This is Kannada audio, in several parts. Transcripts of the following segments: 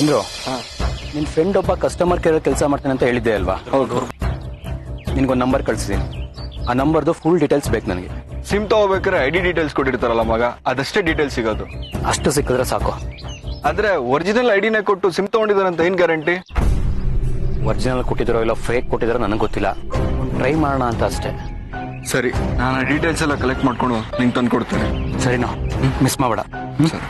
ಇಂದ್ರು, ನಿನ್ ಫ್ರೆಂಡ್ ಒಬ್ಬ ಕಸ್ಟಮರ್ ಕೇರ್ ಕೆಲಸ ಮಾಡ್ತಾನೆ ಅಂತ ಹೇಳಿದ್ದೆ ಅಲ್ವಾ? ಹೌದು. ನಿನ್ಗೊಂದು ನಂಬರ್ ಕಳ್ಸಿದೀನಿ. ಆ ನಂಬರ್ದು ಫುಲ್ ಡೀಟೇಲ್ಸ್ ಬೇಕು ನನಗೆ. ಸಿಮ್ ತಗೋಬೇಕಾದ್ರೆ ಐಡಿ ಡೀಟೇಲ್ಸ್ ಕೊಟ್ಟಿರ್ತಾರಲ್ಲ ಮಗ, ಅದಷ್ಟೇ ಡೀಟೇಲ್ಸ್ ಸಿಗೋದು. ಅಷ್ಟು ಸಿಕ್ಕಿದ್ರೆ ಸಾಕು. ಆದ್ರೆ ಒರಿಜಿನಲ್ ಐಡಿನೇ ಕೊಟ್ಟು ಸಿಮ್ ತಗೊಂಡಿದ್ದಾರಂತ ಏನ್ ಗ್ಯಾರಂಟಿ? ಒರಿಜಿನಲ್ ಕೊಟ್ಟಿದ್ರೋ ಇಲ್ಲ ಫೇಕ್ ಕೊಟ್ಟಿದ್ರೋ ನನಗೆ ಗೊತ್ತಿಲ್ಲ. ಟ್ರೈ ಮಾಡೋಣ ಅಂತ ಅಷ್ಟೇ. ಸರಿ, ನಾನು ಡೀಟೇಲ್ಸ್ ಎಲ್ಲ ಕಲೆಕ್ಟ್ ಮಾಡ್ಕೊಂಡು ನಿಂಗೆ ತಂದು ಕೊಡ್ತೇನೆ. ಸರಿನಾ? ಮಿಸ್ ಮಾಡಬೇಡ. ಸರಿ.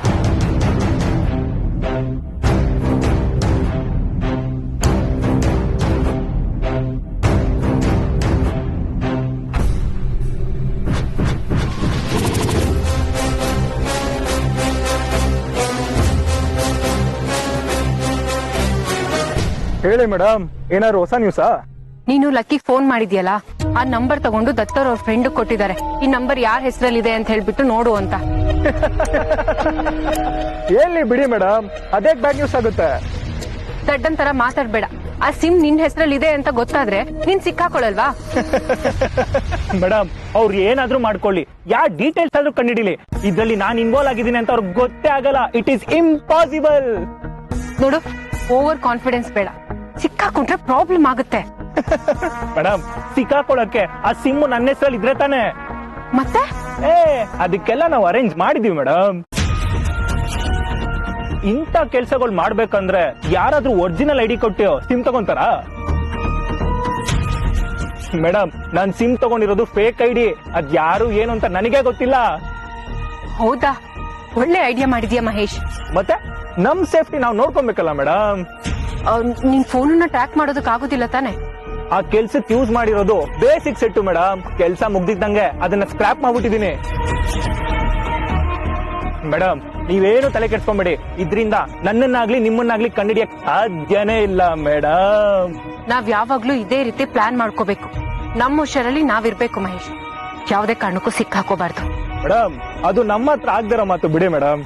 ಹೇಳಿ ಮೇಡಮ್, ಏನಾದ್ರು ಹೊಸ ನ್ಯೂಸಾ? ನೀನು ಲಕ್ಕಿ ಫೋನ್ ಮಾಡಿದ್ಯಲ್ಲ, ಆ ನಂಬರ್ ತಗೊಂಡು ದತ್ತರ್ ಅವ್ರ ಫ್ರೆಂಡ್ ಕೊಟ್ಟಿದ್ದಾರೆ. ಈ ನಂಬರ್ ಯಾರ ಹೆಸರಲ್ಲಿದೆ ಅಂತ ಹೇಳ್ಬಿಟ್ಟು ನೋಡು ಅಂತ. ಎಲ್ಲಿ ಬಿಡಿ ಮೇಡಮ್, ಅದೇ ಬ್ಯಾಡ್ ನ್ಯೂಸ್ ಆಗುತ್ತೆ. ದಡ್ಡನ್ ತರ ಮಾತಾಡ್ಬೇಡ. ಆ ಸಿಮ್ ನಿನ್ ಹೆಸರಲ್ಲಿದೆ ಅಂತ ಗೊತ್ತಾದ್ರೆ ನೀನ್ ಸಿಕ್ಕಾಕೊಳಲ್ವಾ? ಮೇಡಮ್, ಅವ್ರು ಏನಾದ್ರೂ ಮಾಡ್ಕೊಳ್ಳಿ, ಯಾವ ಡೀಟೇಲ್ಸ್ ಆದ್ರೂ ಕಂಡಿಡಿಲಿ, ಇದ್ರಲ್ಲಿ ನಾನ್ ಇನ್ವಾಲ್ವ್ ಆಗಿದ್ದೀನಿ ಅಂತ ಅವ್ರಿಗೆ ಗೊತ್ತೇ ಆಗಲ್ಲ. It is impossible. ನೋಡು, ಓವರ್ ಕಾನ್ಫಿಡೆನ್ಸ್ ಬೇಡ. ಸಿಕ್ಕಾಕೊಂಡ್ರೆ ಪ್ರಾಬ್ಲಮ್ ಆಗುತ್ತೆ. ಮೇಡಮ್, ಸಿಕ್ಕಾಕೊಳಕ್ಕೆ ಆ ಸಿಮ್ ನನ್ನ ಹೆಸರಲ್ಲಿ ಇದ್ರೆ ತಾನೆ. ಮತ್ತೆ ಅದಕ್ಕೆಲ್ಲ ನಾವು ಅರೇಂಜ್ ಮಾಡಿದೀವಿ ಮೇಡಮ್. ಇಂಥ ಕೆಲ್ಸಗಳು ಮಾಡ್ಬೇಕಂದ್ರೆ ಯಾರಾದ್ರೂ ಒರಿಜಿನಲ್ ಐಡಿ ಕೊಟ್ಟು ಸಿಮ್ ತಗೊಂತಾರ? ಮೇಡಮ್, ನಾನ್ ಸಿಮ್ ತಗೊಂಡಿರೋದು ಫೇಕ್ ಐಡಿ. ಅದ್ ಯಾರು ಏನು ಅಂತ ನನಗೆ ಗೊತ್ತಿಲ್ಲ. ಹೌದಾ? ಒಳ್ಳೆ ಐಡಿಯಾ ಮಾಡಿದ್ಯಾ ಮಹೇಶ್. ಮತ್ತೆ ನಮ್ ಸೇಫ್ಟಿ ನಾವು ನೋಡ್ಕೊಬೇಕಲ್ಲ ಮೇಡಮ್. ನಿನ್ ಫೋನನ್ನ ಟ್ರ್ಯಾಕ್ ಮಾಡೋದಕ್ ಆಗೋದಿಲ್ಲ ತಾನೆ? ಆ ಕೆಲ್ಸಕ್ಕೆ ಯೂಸ್ ಮಾಡಿರೋದು ಬೇಸಿಕ್ ಸೆಟ್ಟು ಮೇಡಮ್. ಕೆಲ್ಸ ಮುಗ್ದಿದ್ದಂಗೆ ಅದನ್ನ ಸ್ಕ್ರಾಪ್ ಮಾಡ್ಬಿಟ್ಟಿದೀನಿ. ಮೇಡಮ್, ನೀವೇನು ತಲೆ ಕೆಡ್ಸ್ಕೊಂಬೇಡಿ. ಇದ್ರಿಂದ ನನ್ನನ್ನಾಗ್ಲಿ ನಿಮ್ಮನ್ನಾಗ್ಲಿ ಕಂಡಿಡಿಯಕ್ ಸಾಧ್ಯನೇ ಇಲ್ಲ ಮೇಡಮ್. ನಾವ್ ಯಾವಾಗ್ಲೂ ಇದೇ ರೀತಿ ಪ್ಲಾನ್ ಮಾಡ್ಕೋಬೇಕು. ನಮ್ಮ ಹುಷಾರಲ್ಲಿ ನಾವಿರ್ಬೇಕು ಮಹೇಶ್. ಯಾವ್ದೇ ಕಾರಣಕ್ಕೂ ಸಿಕ್ಕಾಕೋಬಾರ್ದು. ಮೇಡಮ್, ಅದು ನಮ್ಮ ಹತ್ರ ಆಗ್ದಿರೋ ಮಾತು ಬಿಡಿ ಮೇಡಮ್.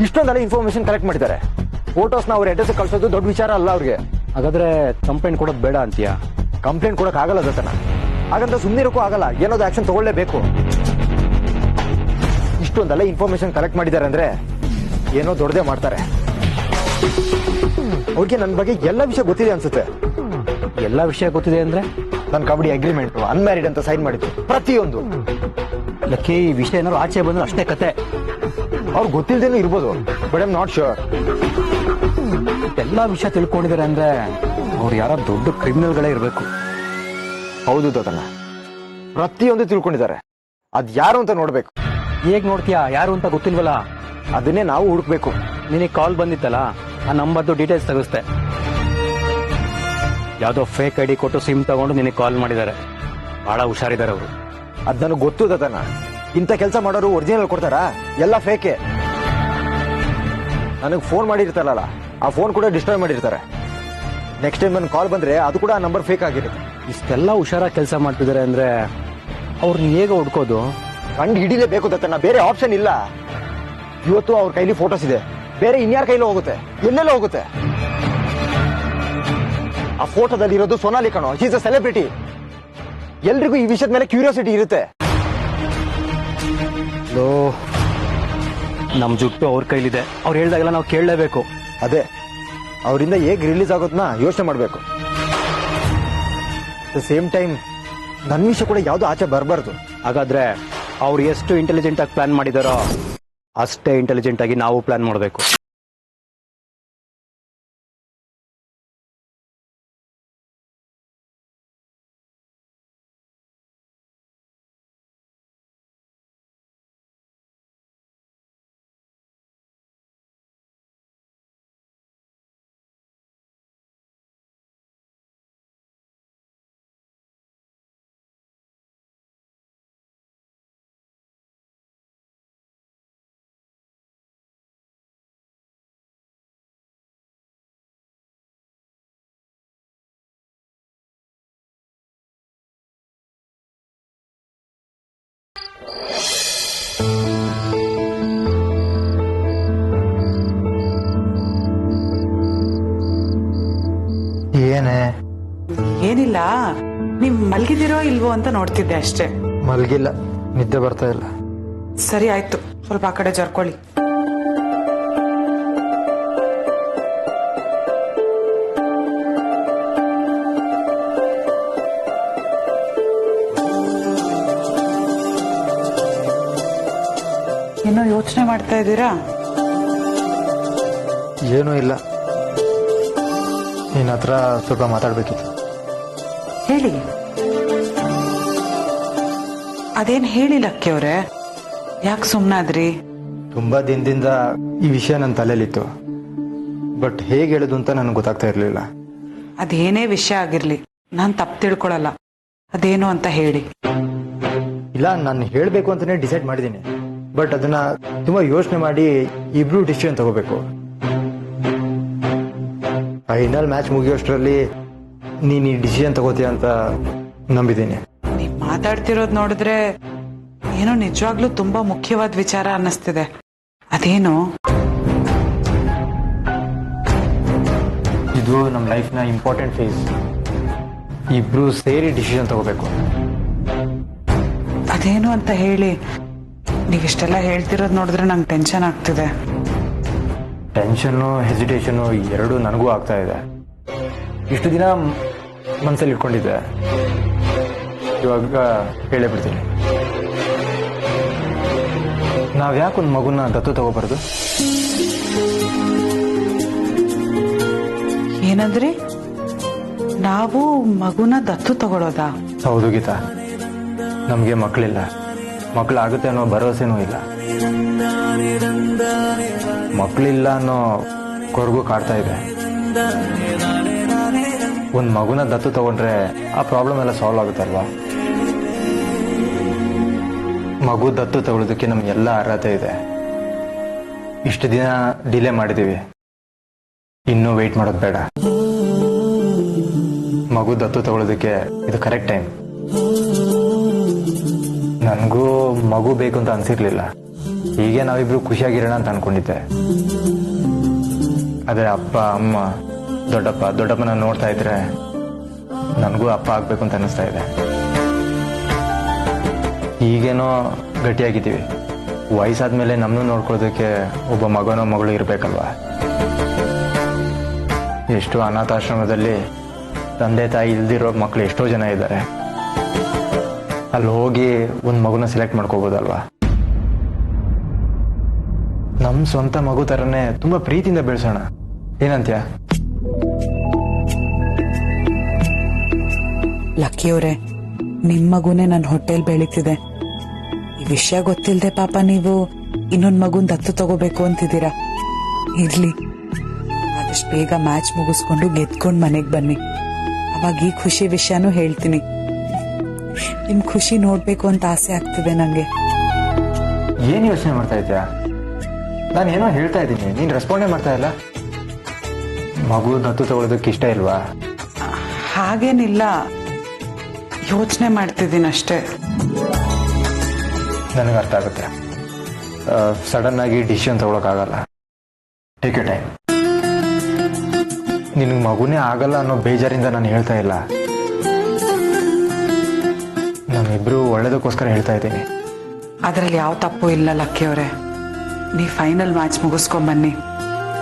ಇಷ್ಟೊಂದೆಲ್ಲ ಇನ್ಫಾರ್ಮೇಶನ್ ಕಲೆಕ್ಟ್ ಮಾಡಿದ್ದಾರೆ. ಫೋಟೋಸ್ನ ಅವ್ರ ಅಡ್ರೆಸ್ ಕಳ್ಸೋದು ದೊಡ್ಡ ವಿಚಾರ ಅಲ್ಲ ಅವ್ರಿಗೆ. ಹಾಗಾದ್ರೆ ಕಂಪ್ಲೇಂಟ್ ಕೊಡೋದು ಬೇಡ ಅಂತೀಯಾ? ಕಂಪ್ಲೇಂಟ್ ಕೊಡಕ್ ಆಗಲ್ಲ ದತ್ತನ. ಹಾಗಂತ ಸುಮ್ಮನಿರಕ್ಕೂ ಆಗಲ್ಲ, ಏನೋದು ಆಕ್ಷನ್ ತಗೊಳ್ಳೇಬೇಕು. ಇಷ್ಟೊಂದೆಲ್ಲ ಇನ್ಫಾರ್ಮೇಶನ್ ಕಲೆಕ್ಟ್ ಮಾಡಿದ್ದಾರೆ ಅಂದ್ರೆ ಏನೋ ದೊಡ್ಡದೇ ಮಾಡ್ತಾರೆ. ಅವ್ರಿಗೆ ನನ್ನ ಬಗ್ಗೆ ಎಲ್ಲ ವಿಷಯ ಗೊತ್ತಿದೆ ಅನ್ಸುತ್ತೆ. ಎಲ್ಲ ವಿಷಯ ಗೊತ್ತಿದೆ ಅಂದ್ರೆ? ನನ್ನ ಕಬಡ್ಡಿ ಅಗ್ರಿಮೆಂಟ್, ಅನ್ಮ್ಯಾರಿಡ್ ಅಂತ ಸೈನ್ ಮಾಡಿದ್ದು ಪ್ರತಿಯೊಂದು. ಲಕ್ಕಿ, ಈ ವಿಷಯ ಏನಾದ್ರು ಆಚೆ ಬಂದ್ರೆ ಅಷ್ಟೇ ಕತೆ. ಅವ್ರು ಗೊತ್ತಿಲ್ದೇನೂ ಇರ್ಬೋದು, but I am not sure. ಎಲ್ಲಾ ವಿಷಯ ತಿಳ್ಕೊಂಡಿದ್ದಾರೆ ಅಂದ್ರೆ ಅವ್ರು ಯಾರೋ ದೊಡ್ಡ ಕ್ರಿಮಿನಲ್ಗಳೇ ಇರಬೇಕು. ಹೌದು ದತ್ತನ, ಪ್ರತಿಯೊಂದು ತಿಳ್ಕೊಂಡಿದ್ದಾರೆ. ಅದ್ ಯಾರು ಅಂತ ನೋಡ್ಬೇಕು. ಹೇಗ್ ನೋಡ್ತೀಯಾ? ಯಾರು ಅಂತ ಗೊತ್ತಿಲ್ವಲ್ಲ. ಅದನ್ನೇ ನಾವು ಹುಡುಕ್ಬೇಕು. ನಿನಗೆ ಕಾಲ್ ಬಂದಿತ್ತಲ್ಲ, ಆ ನಂಬರ್ದು ಡೀಟೇಲ್ಸ್ ತೆಗಿಸ್ತೆ. ಯಾವ್ದೋ ಫೇಕ್ ಐಡಿ ಕೊಟ್ಟು ಸಿಮ್ ತಗೊಂಡು ನಿನಗೆ ಕಾಲ್ ಮಾಡಿದ್ದಾರೆ. ಬಹಳ ಹುಷಾರಿದ್ದಾರೆ ಅವರು. ಅದ್ ನನಗೆ ಗೊತ್ತು ದತ್ತನ. ಇಂಥ ಕೆಲಸ ಮಾಡೋರು ಒರಿಜಿನಲ್ ಕೊಡ್ತಾರಾ? ಎಲ್ಲ ಫೇಕೆ. ನನಗೆ ಫೋನ್ ಮಾಡಿರ್ತಾರಲ್ಲ, ಆ ಫೋನ್ ಕೂಡ ಡಿಸ್ಟ್ರಾಯ್ ಮಾಡಿರ್ತಾರೆ. ನೆಕ್ಸ್ಟ್ ಟೈಮ್ ನನ್ನ ಕಾಲ್ ಬಂದ್ರೆ ಅದು ಕೂಡ ಆ ನಂಬರ್ ಫೇಕ್ ಆಗಿರುತ್ತೆ. ಇಷ್ಟೆಲ್ಲ ಹುಷಾರಾಗಿ ಕೆಲಸ ಮಾಡ್ತಿದ್ದಾರೆ ಅಂದ್ರೆ ಅವ್ರನ್ನ ಹೇಗೆ ಹುಡ್ಕೋದು? ಕಂಡು ಹಿಡಿಲೇಬೇಕು ದತ್ತನ, ಬೇರೆ ಆಪ್ಷನ್ ಇಲ್ಲ. ಇವತ್ತು ಅವ್ರ ಕೈಲಿ ಫೋಟೋಸ್ ಇದೆ, ಬೇರೆ ಇನ್ಯಾರ ಕೈಲೂ ಹೋಗುತ್ತೆ, ಎಲ್ಲೆಲ್ಲೋ ಹೋಗುತ್ತೆ. ಆ ಫೋಟೋದಲ್ಲಿ ಇರೋದು ಸೋನಾಲಿ ಕಣೋ, ಶಿ ಇಸ್ ಅ ಸೆಲೆಬ್ರಿಟಿ. ಎಲ್ರಿಗೂ ಈ ವಿಷಯದ ಮೇಲೆ ಕ್ಯೂರಿಯಾಸಿಟಿ ಇರುತ್ತೆ. ನಮ್ ಜುಟ್ಟು ಅವ್ರ ಕೈಲಿದೆ, ಅವ್ರು ಹೇಳ್ದಾಗೆಲ್ಲ ನಾವು ಕೇಳಲೇಬೇಕು. ಅದೇ ಅವರಿಂದ ಹೇಗೆ ರಿಲೀಸ್ ಆಗೋದನ್ನ ಯೋಚನೆ ಮಾಡಬೇಕು. ಸೇಮ್ ಟೈಮ್ ನನ್ನ ವಿಷಯ ಕೂಡ ಯಾವ್ದು ಆಚೆ ಬರಬಾರ್ದು. ಹಾಗಾದ್ರೆ ಅವ್ರು ಎಷ್ಟು ಇಂಟೆಲಿಜೆಂಟ್ ಆಗಿ ಪ್ಲಾನ್ ಮಾಡಿದಾರೋ ಅಷ್ಟೇ ಇಂಟೆಲಿಜೆಂಟ್ ಆಗಿ ನಾವು ಪ್ಲಾನ್ ಮಾಡಬೇಕು. ಏನೇ? ಏನಿಲ್ಲ, ನೀವ್ ಮಲ್ಗಿದಿರೋ ಇಲ್ವೋ ಅಂತ ನೋಡ್ತಿದ್ದೆ ಅಷ್ಟೇ. ಮಲ್ಗಿಲ್ಲ, ನಿದ್ದೆ ಬರ್ತಾ ಇಲ್ಲ. ಸರಿ ಆಯ್ತು, ಸ್ವಲ್ಪ ಆ ಕಡೆ ಜರ್ಕೊಳ್ಳಿ. ಏನೋ ಯೋಚನೆ ಮಾಡ್ತಾ ಇದ್ದೀರಾ? ಏನೂ ಇಲ್ಲ, ನಿನ್ನ ಹತ್ರ ಸ್ವಲ್ಪ ಮಾತಾಡ್ಬೇಕಿತ್ತು. ಹೇಳಿ. ಅದೇನ್ ಹೇಳಿ ಲಕ್ಕಿ ಅವ್ರೆ, ಯಾಕೆ ಸುಮ್ನಾದ್ರಿ? ತುಂಬಾ ದಿನದಿಂದ ಈ ವಿಷಯ ನನ್ನ ತಲೆಯಲ್ಲಿತ್ತು, ಬಟ್ ಹೇಗೆ ಹೇಳೋದು ಅಂತ ನನಗೆ ಗೊತ್ತಾಗ್ತಾ ಇರಲಿಲ್ಲ. ಅದೇನೇ ವಿಷಯ ಆಗಿರ್ಲಿ, ನಾನ್ ತಪ್ಪು ತಿಳ್ಕೊಳಲ್ಲ. ಅದೇನು ಅಂತ ಹೇಳಿ. ಇಲ್ಲ, ನಾನು ಹೇಳಬೇಕು ಅಂತಾನೆ ಡಿಸೈಡ್ ಮಾಡಿದ್ದೀನಿ, ಬಟ್ ಅದನ್ನ ತುಂಬಾ ಯೋಚನೆ ಮಾಡಿ ಇಬ್ರು ಡಿಸಿಷನ್ ತಗೋಬೇಕು. ಫೈನಲ್ ಮ್ಯಾಚ್ ಮುಗಿಯೋಷ್ಟರಲ್ಲಿ ನೀನು ಈ ಡಿಸಿಷನ್ ತಗೋತೀಯ ಅಂತ ನಂಬಿದ್ದೀನಿ. ನೀವ್ ಮಾತಾಡ್ತಿರೋದ್ ನೋಡಿದ್ರೆ ಏನೋ ನಿಜವಾಗ್ಲೂ ತುಂಬಾ ಮುಖ್ಯವಾದ ವಿಚಾರ ಅನ್ನಿಸ್ತಿದೆ. ಅದೇನು? ಇದು ನಮ್ಮ ಲೈಫ್ನ ಇಂಪಾರ್ಟೆಂಟ್ ಫೇಸ್. ಇಬ್ರು ಸೇರಿ ಡಿಸಿಷನ್ ತಗೋಬೇಕು. ಅದೇನು ಅಂತ ಹೇಳಿ. ನೀವಿಷ್ಟೆಲ್ಲ ಹೇಳ್ತಿರೋದ್ ನೋಡಿದ್ರೆ ನಂಗೆ ಟೆನ್ಷನ್ ಆಗ್ತಿದೆ. ಟೆನ್ಷನ್ನು ಹೆಸಿಟೇಷನ್ನು ಎರಡೂ ನನಗೂ ಆಗ್ತಾ ಇದೆ. ಇಷ್ಟು ದಿನ ಮನಸ್ಸಲ್ಲಿ ಇಟ್ಕೊಂಡಿದ್ದೆ, ಇವಾಗ ಹೇಳೇ ಬಿಡ್ತೀನಿ. ನಾವ್ ಯಾಕೊಂದು ಮಗುನ ದತ್ತು ತಗೋಬಾರ್ದು? ಏನಂದ್ರಿ? ನಾವು ಮಗುನ ದತ್ತು ತಗೊಳ್ಳೋದಾ? ಹೌದು ಗೀತಾ, ನಮಗೆ ಮಕ್ಕಳಿಲ್ಲ, ಮಕ್ಕಳಾಗುತ್ತೆ ಅನ್ನೋ ಭರವಸೆನೂ ಇಲ್ಲ. ಮಕ್ಕಳಿಲ್ಲ ಅನ್ನೋ ಕೊರಗು ಕಾಡ್ತಾ ಇದೆ. ಒಂದು ಮಗುನ ದತ್ತು ತಗೊಂಡ್ರೆ ಆ ಪ್ರಾಬ್ಲಮ್ ಎಲ್ಲ ಸಾಲ್ವ್ ಆಗುತ್ತಲ್ವಾ? ಮಗು ದತ್ತು ತಗೊಳ್ಳೋದಕ್ಕೆ ನಮ್ಗೆಲ್ಲ ಅರ್ಹತೆ ಇದೆ. ಇಷ್ಟು ದಿನ ಡಿಲೇ ಮಾಡಿದ್ದೀವಿ, ಇನ್ನೂ ವೆಯ್ಟ್ ಮಾಡೋದು ಬೇಡ. ಮಗು ದತ್ತು ತಗೊಳ್ಳೋದಕ್ಕೆ ಇದು ಕರೆಕ್ಟ್ ಟೈಮ್. ನನಗೂ ಮಗು ಬೇಕು ಅಂತ ಅನ್ಸಿರ್ಲಿಲ್ಲ. ಹೀಗೆ ನಾವಿಬ್ರು ಖುಷಿಯಾಗಿರೋಣ ಅಂತ ಅನ್ಕೊಂಡಿದ್ದೆ. ಆದರೆ ಅಪ್ಪ ಅಮ್ಮ ದೊಡ್ಡಪ್ಪನ ನೋಡ್ತಾ ಇದ್ರೆ ನನಗೂ ಅಪ್ಪ ಆಗ್ಬೇಕು ಅಂತ ಅನಿಸ್ತಾ ಇದೆ. ಈಗೇನೋ ಗಟ್ಟಿಯಾಗಿದ್ದೀವಿ, ವಯಸ್ಸಾದ್ಮೇಲೆ ನಮ್ಮನ್ನು ನೋಡ್ಕೊಳ್ಳೋದಕ್ಕೆ ಒಬ್ಬ ಮಗನೋ ಮಗಳು ಇರಬೇಕಲ್ವಾ? ಎಷ್ಟೋ ಅನಾಥಾಶ್ರಮದಲ್ಲಿ ತಂದೆ ತಾಯಿ ಇಲ್ದಿರೋ ಮಕ್ಕಳು ಎಷ್ಟೋ ಜನ ಇದ್ದಾರೆ. ಅಲ್ಲಿ ಹೋಗಿ ಒಂದು ಮಗುನ ಸೆಲೆಕ್ಟ್ ಮಾಡ್ಕೋಬೋದಲ್ವಾ? ನಮ್ಮ ಸ್ವಂತ ಮಗು ಥರನೇ ತುಂಬಾ ಪ್ರೀತಿಯಿಂದ ಬೆಳೆಸೋಣ. ಏನಂತ್ಯ? ಲಕ್ಕಿಯವರೇ, ನಿಮ್ ಮಗುನೇ ನನ್ನ ಹೊಟ್ಟೆಲ್ ಬೆಳೀತಿದೆ. ಈ ವಿಷಯ ಗೊತ್ತಿಲ್ಲದೆ ಪಾಪ ನೀವು ಇನ್ನೊಂದ್ ಮಗುನ್ ದತ್ತು ತಗೋಬೇಕು ಅಂತಿದ್ದೀರಾ. ಇರ್ಲಿ, ಆದಷ್ಟು ಬೇಗ ಮ್ಯಾಚ್ ಮುಗಿಸ್ಕೊಂಡು ಗೆದ್ಕೊಂಡ್ ಮನೆಗ್ ಬನ್ನಿ. ಅವಾಗ ಈ ಖುಷಿ ವಿಷಯನೂ ಹೇಳ್ತೀನಿ. ನಿಮ್ ಖುಷಿ ನೋಡ್ಬೇಕು ಅಂತ ಆಸೆ ಆಗ್ತಿದೆ ನಂಗೆ. ಏನ್ ಯೋಚನೆ ಮಾಡ್ತಾ ಇದ್ಯಾ? ನಾನೇನೋ ಹೇಳ್ತಾ ಇದ್ದೀನಿ, ನೀನ್ ರೆಸ್ಪಾಂಡೇ ಮಾಡ್ತಾ ಇಲ್ಲ. ಮಗು ದತ್ತು ತಗೊಳ್ಳೋದಕ್ಕೆ ಇಷ್ಟ ಇಲ್ವಾ? ಹಾಗೇನಿಲ್ಲ, ಯೋಚನೆ ಮಾಡ್ತಿದ್ದೀನಿ ಅಷ್ಟೇ. ನನಗೆ ಅರ್ಥ ಆಗುತ್ತೆ. ಸಡನ್ ಆಗಿ ಡಿಸಿಷನ್ ತಗೊಳಕ್ಕಾಗಲ್ಲ. Take you time. ನಿನಗೆ ಮಗುನೇ ಆಗಲ್ಲ ಅನ್ನೋ ಬೇಜಾರಿಂದ ನಾನು ಹೇಳ್ತಾ ಇಲ್ಲ. ನಮ್ಮಿಬ್ರು ಒಳ್ಳೇದಕ್ಕೋಸ್ಕರ ಹೇಳ್ತಾ ಇದ್ದೀನಿ. ಅದ್ರಲ್ಲಿ ಯಾವ ತಪ್ಪು ಇಲ್ಲ ಲಕ್ಕಿಯವರೇ. ನೀ ಫೈನಲ್ ಮ್ಯಾಚ್ ಮುಗಿಸ್ಕೊಂಡ್ ಬನ್ನಿ,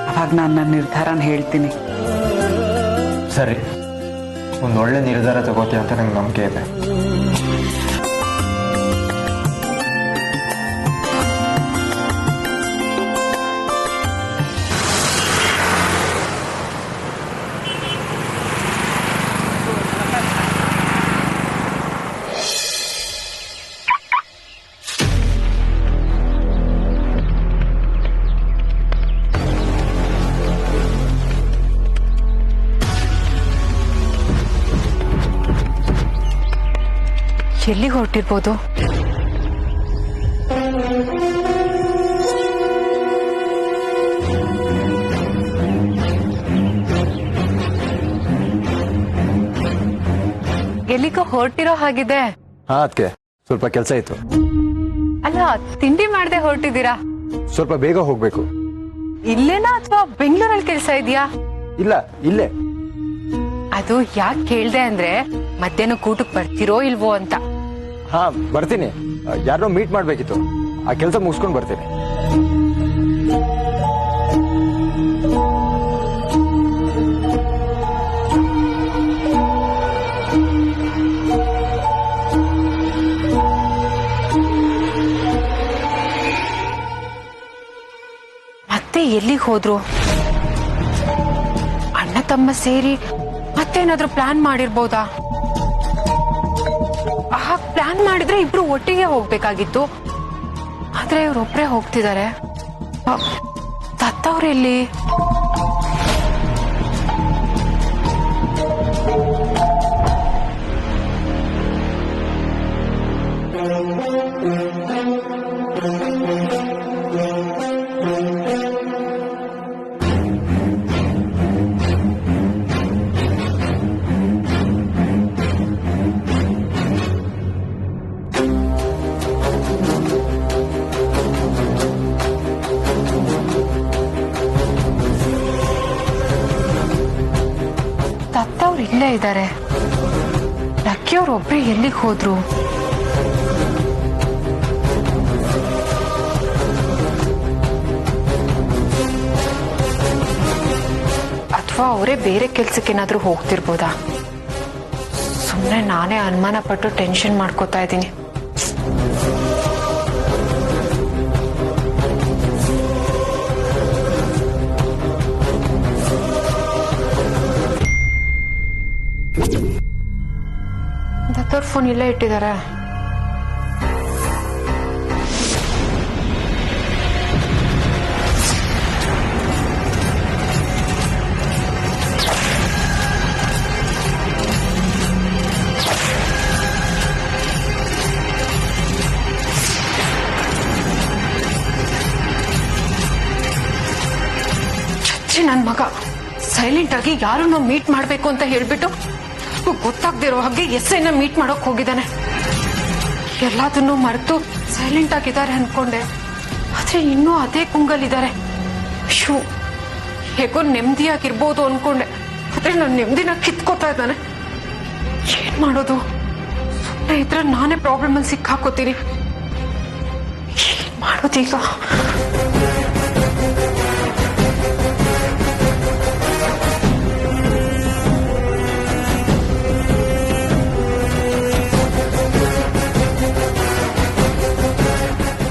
ಅವಾಗ ನಾನು ನನ್ನ ನಿರ್ಧಾರನ ಹೇಳ್ತೀನಿ. ಸರಿ, ಒಂದು ಒಳ್ಳೆ ನಿರ್ಧಾರ ತಗೋತೀಯ ಅಂತ ನಂಗೆ ನಂಬಿಕೆ ಇದೆ. ಎಲ್ಲಿಗೆ ಹೊರಟಿರ್ಬೋದು? ಎಲ್ಲಿಗೋ ಹೊರಟಿರೋ ಹಾಗಿದೆ. ಅದಕ್ಕೆ ಸ್ವಲ್ಪ ಕೆಲಸ ಇತ್ತು. ಅಲ್ಲ, ಅಲ್ಲ, ತಿಂಡಿ ಮಾಡದೆ ಹೊರಟಿದ್ದೀರಾ? ಸ್ವಲ್ಪ ಬೇಗ ಹೋಗ್ಬೇಕು. ಇಲ್ಲೇನಾ ಅಥವಾ ಬೆಂಗಳೂರಲ್ಲಿ ಕೆಲಸ ಇದೆಯಾ? ಇಲ್ಲ, ಇಲ್ಲೇ. ಅದು ಯಾಕೆ ಕೇಳ್ದೆ ಅಂದ್ರೆ ಮಧ್ಯಾಹ್ನ ಕೂಟಕ್ಕೆ ಬರ್ತಿರೋ ಇಲ್ವೋ ಅಂತ. ಹಾ, ಬರ್ತೀನಿ. ಯಾರನ್ನೋ ಮೀಟ್ ಮಾಡ್ಬೇಕಿತ್ತು, ಆ ಕೆಲಸ ಮುಗಿಸ್ಕೊಂಡು ಬರ್ತೀನಿ. ಮತ್ತೆ ಎಲ್ಲಿಗೆ ಹೋದ್ರು? ಅಣ್ಣ ತಮ್ಮ ಸೇರಿ ಮತ್ತೇನಾದ್ರೂ ಪ್ಲಾನ್ ಮಾಡಿರ್ಬೋದಾ? ಪ್ಲಾನ್ ಮಾಡಿದ್ರೆ ಇಬ್ರು ಒಟ್ಟಿಗೆ ಹೋಗ್ಬೇಕಾಗಿತ್ತು. ಆದ್ರೆ ಇವ್ರೊಬ್ರೇ ಹೋಗ್ತಿದ್ದಾರೆ. ದತ್ತವ್ರೆಲ್ಲಿ? ದತ್ತವ್ರು ಇಲ್ಲೇ ಇದ್ದಾರೆ. ಲಕ್ಕಿಯವ್ರು ಒಬ್ರೇ ಎಲ್ಲಿಗೆ ಹೋದ್ರು? ಅಥವಾ ಅವರೇ ಬೇರೆ ಕೆಲ್ಸಕ್ಕೇನಾದ್ರೂ ಹೋಗ್ತಿರ್ಬೋದಾ? ಸುಮ್ಮನೆ ನಾನೇ ಅನುಮಾನ ಪಟ್ಟು ಟೆನ್ಷನ್ ಮಾಡ್ಕೋತಾ ಇದ್ದೀನಿ. ದತ್ತವ್ರ ಫೋನ್ ಇಲ್ಲೇ ಇಟ್ಟಿದ್ದಾರೆ. ನನ್ ಮಗ ಸೈಲೆಂಟ್ ಆಗಿ ಯಾರನ್ನೋ ಮೀಟ್ ಮಾಡ್ಬೇಕು ಅಂತ ಹೇಳ್ಬಿಟ್ಟು ಗೊತ್ತಾಗ್ದಿರೋ ಹಾಗೆ ಎಸ್ಐನ ಮೀಟ್ ಮಾಡೋಕ್ ಹೋಗಿದ್ದಾನೆ. ಎಲ್ಲದನ್ನೂ ಮರೆತು ಸೈಲೆಂಟ್ ಆಗಿದ್ದಾರೆ ಅನ್ಕೊಂಡೆ, ಆದ್ರೆ ಇನ್ನೂ ಅದೇ ಕುಂಗಲಿದ್ದಾರೆ. ಶೂ ಹೇಗೋ ನೆಮ್ಮದಿಯಾಗಿರ್ಬೋದು ಅನ್ಕೊಂಡೆ, ಆದ್ರೆ ನಾನು ನೆಮ್ಮದಿನ ಕಿತ್ಕೋತಾ ಇದ್ದಾನೆ. ಏನ್ ಮಾಡೋದು? ಸುಮ್ಮನೆ ಇದ್ರೆ ನಾನೇ ಪ್ರಾಬ್ಲಮ್ ಅಲ್ಲಿ ಸಿಕ್ಕಾಕೋತೀನಿ. ಏನ್ ಮಾಡೋದೀಗ?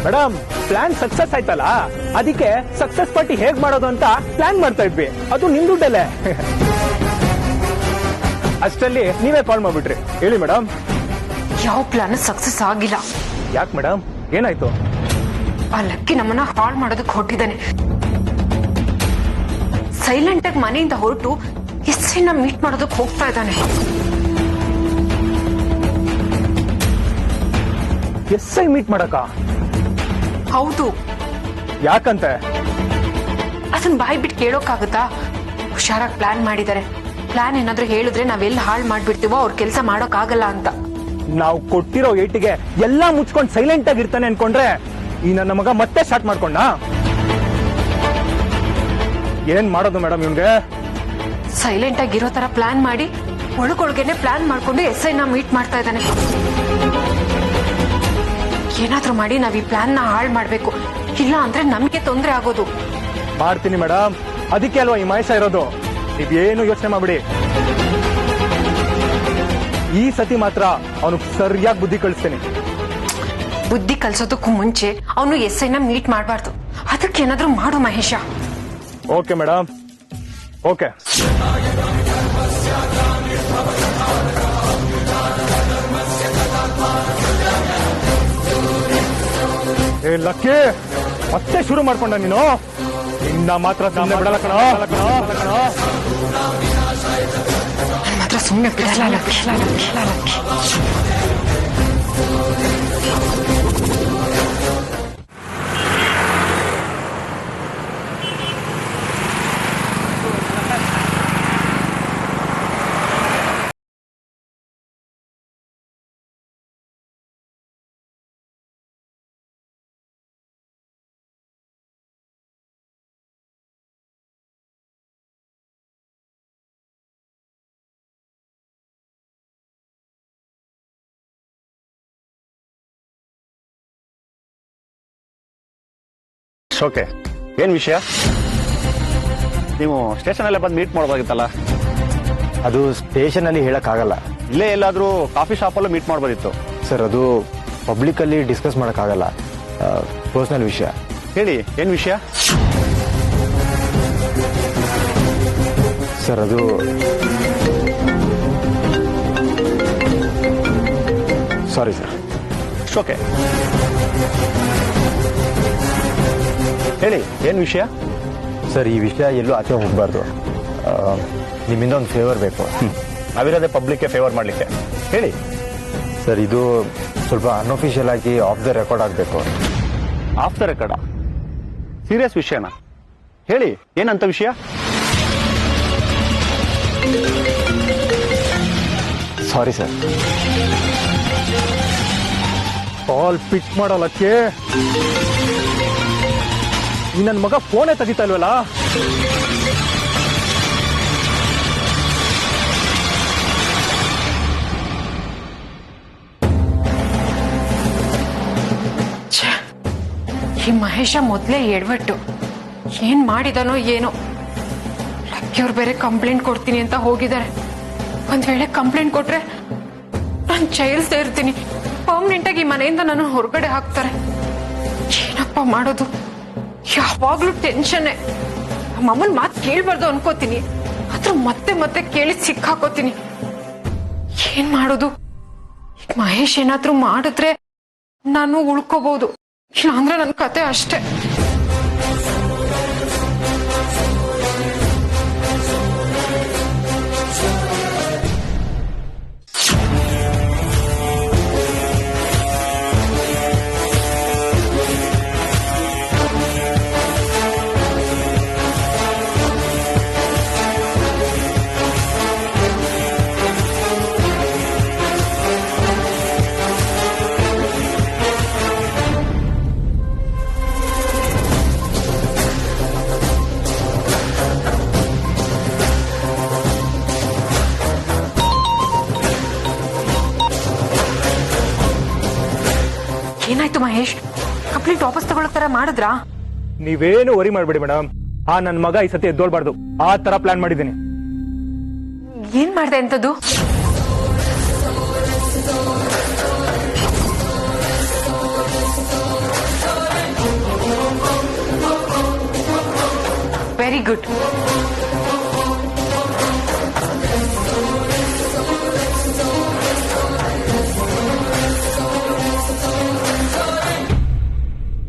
ಮೇಡಮ್, ಪ್ಲಾನ್ ಸಕ್ಸಸ್ ಆಯ್ತಲ್ಲ, ಅದಕ್ಕೆ ಸಕ್ಸಸ್ ಪಾರ್ಟಿ ಹೇಗ್ ಮಾಡೋದು ಅಂತ ಪ್ಲಾನ್ ಮಾಡ್ತಾ ಇದ್ವಿ. ಅದು ನಿಮ್ ದುಡ್ಡಲ್ಲೇ. ಅಷ್ಟರಲ್ಲಿ ನೀವೇ ಕಾಲ್ ಮಾಡ್ಬಿಟ್ರಿ. ಹೇಳಿ ಮೇಡಮ್. ಯಾವ ಪ್ಲಾನ್ ಸಕ್ಸಸ್ ಆಗಿಲ್ಲ. ಯಾಕೆ ಮೇಡಮ್, ಏನಾಯ್ತು? ಆ ಲಕ್ಕಿ ನಮ್ಮನ್ನ ಹಾಳು ಮಾಡೋದಕ್ಕೆ ಹೊರಟಿದ್ದಾನೆ. ಸೈಲೆಂಟ್ ಆಗಿ ಮನೆಯಿಂದ ಹೊರಟು ಎಸ್ಐನ ಮೀಟ್ ಮಾಡೋದಕ್ಕೆ ಹೋಗ್ತಾ ಇದ್ದಾನೆ. ಎಸ್ಐ ಮೀಟ್ ಮಾಡಕ? ಹೌದು. ಯಾಕಂತೆ? ಅದನ್ನ ಬಾಯ್ ಬಿಟ್ಟು ಕೇಳೋಕ್ಕಾಗುತ್ತಾ? ಹುಷಾರಾಗಿ ಪ್ಲಾನ್ ಮಾಡಿದ್ದಾರೆ. ಪ್ಲಾನ್ ಏನಾದ್ರೂ ಹೇಳಿದ್ರೆ ನಾವೆಲ್ಲ ಹಾಳು ಮಾಡ್ಬಿಡ್ತೀವೋ, ಅವ್ರ ಕೆಲಸ ಮಾಡೋಕ್ ಆಗಲ್ಲ ಅಂತ. ನಾವು ಕೊಟ್ಟಿರೋ ಏಟಿಗೆ ಎಲ್ಲಾ ಮುಚ್ಕೊಂಡು ಸೈಲೆಂಟ್ ಆಗಿರ್ತಾನೆ ಅನ್ಕೊಂಡ್ರೆ ಈ ನನ್ನ ಮಗ ಮತ್ತೆ ಸ್ಟಾರ್ಟ್ ಮಾಡ್ಕೊಂಡ. ಏನ್ ಮಾಡೋದು ಮೇಡಮ್ ಇವ್ನ್ಗೆ? ಸೈಲೆಂಟ್ ಆಗಿರೋ ತರ ಪ್ಲಾನ್ ಮಾಡಿ ಒಳಗೊಳಗೆನೆ ಪ್ಲಾನ್ ಮಾಡ್ಕೊಂಡು ಎಸ್ಐನ ಮೀಟ್ ಮಾಡ್ತಾ ಇದ್ದಾನೆ. ಏನಾದ್ರೂ ಮಾಡಿ ನಾವ್ ಈ ಪ್ಲಾನ್ ನ ಹಾಳು ಮಾಡ್ಬೇಕು, ಇಲ್ಲ ಅಂದ್ರೆ ನಮ್ಗೆ ತೊಂದರೆ ಆಗೋದು. ಮಾಡ್ತೀನಿ ಮೇಡಮ್, ಅದಕ್ಕೆ ಅಲ್ವಾ ಈ ಮಹೇಶ ಇರೋದು. ನೀವೇನು ಯೋಚನೆ ಮಾಡ್ಬಿಡಿ. ಈ ಸತಿ ಮಾತ್ರ ಅವನು ಸರಿಯಾಗಿ ಬುದ್ಧಿ ಕಳಿಸ್ತೇನೆ. ಬುದ್ಧಿ ಕಲ್ಸೋದಕ್ಕೂ ಮುಂಚೆ ಅವನು ಎಸ್ಐನ ಮೀಟ್ ಮಾಡಬಾರ್ದು. ಅದಕ್ಕೆ ಏನಾದ್ರೂ ಮಾಡು ಮಹೇಶ. Okay madam, okay. ಏ ಲಕ್ಕಿ, ಮತ್ತೆ ಶುರು ಮಾಡ್ಕೊಂಡ ನೀನು. ಇನ್ನ ಮಾತ್ರ ಸುಮ್ಮನೆ ಬಿಡಲ್ಲ ಕಣೋ. ಮಾತ್ರ ಸುಮ್ಮನೆ ಬಿಡಲ್ಲ ಲಕ್ಕಿ. ಓಕೆ, ಏನ್ ವಿಷಯ? ನೀವು ಸ್ಟೇಷನ್ ಅಲ್ಲೇ ಬಂದು ಮೀಟ್ ಮಾಡ್ಬೋದಿತ್ತಲ್ಲ. ಅದು ಸ್ಟೇಷನ್ ಅಲ್ಲಿ ಹೇಳಕ್ಕಾಗಲ್ಲ ಇಲ್ಲೇ ಎಲ್ಲಾದ್ರೂ ಕಾಫಿ ಶಾಪಲ್ಲೂ ಮೀಟ್ ಮಾಡ್ಬೋದಿತ್ತು. ಸರ್. ಅದು ಪಬ್ಲಿಕ್ ಅಲ್ಲಿ ಡಿಸ್ಕಸ್ ಮಾಡಕ್ಕಾಗಲ್ಲ, ಪರ್ಸನಲ್ ವಿಷಯ. ಹೇಳಿ, ಏನ್ ವಿಷಯ? ಸರ್ ಅದು ಸಾರಿ ಸರ್. ಓಕೆ, ಹೇಳಿ, ಏನ್ ವಿಷಯ? ಸರ್, ಈ ವಿಷಯ ಎಲ್ಲೂ ಆಚೆ ಹೋಗ್ಬಾರ್ದು. ನಿಮ್ಮಿಂದ ಒಂದು ಫೇವರ್ ಬೇಕು. ನಾವಿರೋದೇ ಪಬ್ಲಿಕ್ಗೆ ಫೇವರ್ ಮಾಡ್ಲಿಕ್ಕೆ. ಹೇಳಿ. ಸರ್, ಇದು ಸ್ವಲ್ಪ ಅನ್ಅಫಿಷಿಯಲ್ ಆಗಿ ಆಫ್ ದ ರೆಕಾರ್ಡ್ ಆಗಬೇಕು. Of the record? ಸೀರಿಯಸ್ ವಿಷಯನಾ? ಹೇಳಿ, ಏನಂತ ವಿಷಯ? Sorry sir. ಕಾಲ್ ಪಿಕ್ ಮಾಡೋಲಕ್ಕೆ ಈ ನನ್ನ ಮಗ ಫೋನೇ ತೆಗಿತಾ ಇಲ್ವಲ್ಲ. ಈ ಮಹೇಶ ಮೊದ್ಲೇ ಎಡವಟ್ಟು, ಏನ್ ಮಾಡಿದನೋ ಏನೋ. ಲಕ್ಕಿಯವ್ರು ಬೇರೆ ಕಂಪ್ಲೇಂಟ್ ಕೊಡ್ತೀನಿ ಅಂತ ಹೋಗಿದ್ದಾರೆ. ಒಂದ್ ವೇಳೆ ಕಂಪ್ಲೇಂಟ್ ಕೊಟ್ರೆ ನಾನ್ ಜೈಲ್ ಸೇರ್ತೀನಿ. ಪರ್ಮನೆಂಟ್ ಆಗಿ ಈ ಮನೆಯಿಂದ ನಾನು ಹೊರಗಡೆ ಹಾಕ್ತಾರೆ. ಏನಪ್ಪ ಮಾಡೋದು? ಯಾವಾಗ್ಲೂ ಟೆನ್ಷನ್ನೇ. ನಮ್ಮಮ್ಮನ್ ಮಾತು ಕೇಳ್ಬಾರ್ದು ಅನ್ಕೋತೀನಿ, ಆದ್ರೂ ಮತ್ತೆ ಮತ್ತೆ ಕೇಳಿ ಸಿಕ್ಕಾಕೋತೀನಿ. ಏನ್ ಮಾಡೋದು? ಈಗ ಮಹೇಶ್ ಏನಾದ್ರೂ ಮಾಡಿದ್ರೆ ನಾನು ಉಳ್ಕೋಬಹುದು, ಇಲ್ಲ ಅಂದ್ರೆ ನನ್ನ ಕತೆ ಅಷ್ಟೇ. ಏನಾಯ್ತು ಮಹೇಶ್? ಕಂಪ್ಲೇಂಟ್ ವಾಪಸ್ ತಗೊಳ್ಳೋ ತರ ಮಾಡಿದ್ರಾ? ನೀವೇನು ವರಿ ಮಾಡ್ಬೇಡಿ ಮೇಡಮ್. ಆ ನನ್ ಮಗ ಈ ಸತಿ ಎದ್ದೋಳ್ಬಾರ್ದು, ಆ ತರ ಪ್ಲಾನ್ ಮಾಡಿದ್ದೀನಿ. ಏನ್ ಮಾಡ್ದೆ ಅಂತದ್ದು? Very good.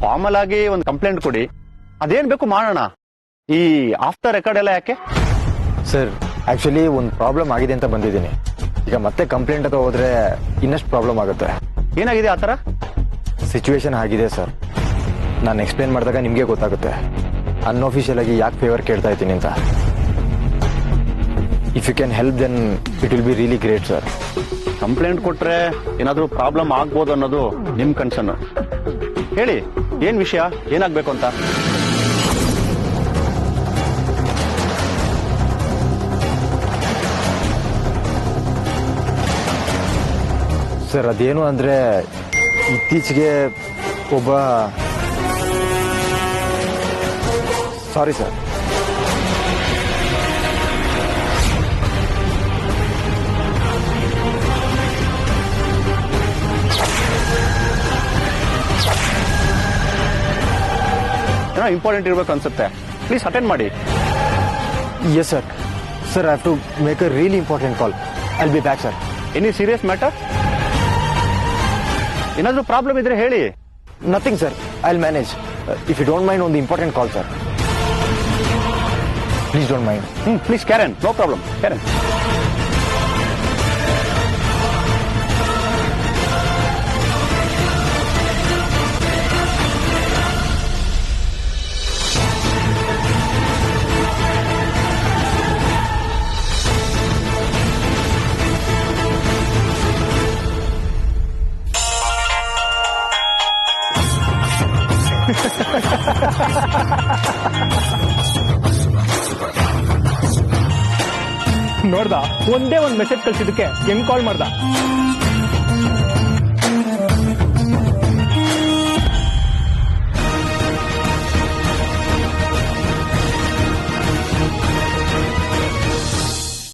ಫಾರ್ಮಲ್ ಆಗಿ ಒಂದು ಕಂಪ್ಲೇಂಟ್ ಕೊಡಿ, ಅದೇನ್ ಬೇಕು ಮಾಡೋಣ. ಈ ಆಫ್ ದ ರೆಕಾರ್ಡ್ ಎಲ್ಲ ಯಾಕೆ? ಸರ್, ಆಕ್ಚುಲಿ ಒಂದು ಪ್ರಾಬ್ಲಮ್ ಆಗಿದೆ ಅಂತ ಬಂದಿದ್ದೀನಿ. ಈಗ ಮತ್ತೆ ಕಂಪ್ಲೇಂಟ್ ಅಂತ ಹೋದ್ರೆ ಇನ್ನಷ್ಟು ಪ್ರಾಬ್ಲಮ್ ಆಗುತ್ತೆ. ಏನಾಗಿದೆ ಆ ಥರ? ಸಿಚುವೇಶನ್ ಆಗಿದೆ ಸರ್. ನಾನು ಎಕ್ಸ್ಪ್ಲೇನ್ ಮಾಡಿದಾಗ ನಿಮಗೆ ಗೊತ್ತಾಗುತ್ತೆ ಅನ್ಅಫಿಷಿಯಲ್ ಆಗಿ ಯಾಕೆ ಫೇವರ್ ಕೇಳ್ತಾ ಇದ್ದೀನಿ ಅಂತ. If you can help then it will be really great sir. Complaint ಕೊಟ್ರೆ ಏನಾದ್ರೂ ಪ್ರಾಬ್ಲಮ್ ಆಗ್ಬೋದು ಅನ್ನೋದು ನಿಮ್ ಕನ್ಸರ್ನ್. ಹೇಳಿ, ಏನ್ ವಿಷಯ, ಏನಾಗ್ಬೇಕು ಅಂತ? ಸರ್, ಅದೇನು ಅಂದ್ರೆ ಇತ್ತೀಚೆಗೆ ಒಬ್ಬ ಸಾರಿ ಸರ್. ಏನೋ ಇಂಪಾರ್ಟೆಂಟ್ ಇರ್ಬೇಕು ಅನ್ಸುತ್ತೆ, ಪ್ಲೀಸ್ ಅಟೆಂಡ್ ಮಾಡಿ. Yes, sir. Sir, I have to make a really important call. I'll be back, sir. Any serious matter? ಏನಾದ್ರೂ ಪ್ರಾಬ್ಲಮ್ ಇದ್ರೆ ಹೇಳಿ. Nothing, sir. I'll manage. If you don't mind on the important call, sir. Please don't mind. Please ಕ್ಯಾರನ್, ನೋ ಪ್ರಾಬ್ಲಮ್, ಕ್ಯಾರನ್. ನೋಡ್ದ, ಒಂದೇ ಒಂದ್ ಮೆಸೇಜ್ ಕಳ್ಸಿದಕ್ಕೆ ಹೆಂಗ್ ಕಾಲ್ ಮಾಡ್ದ.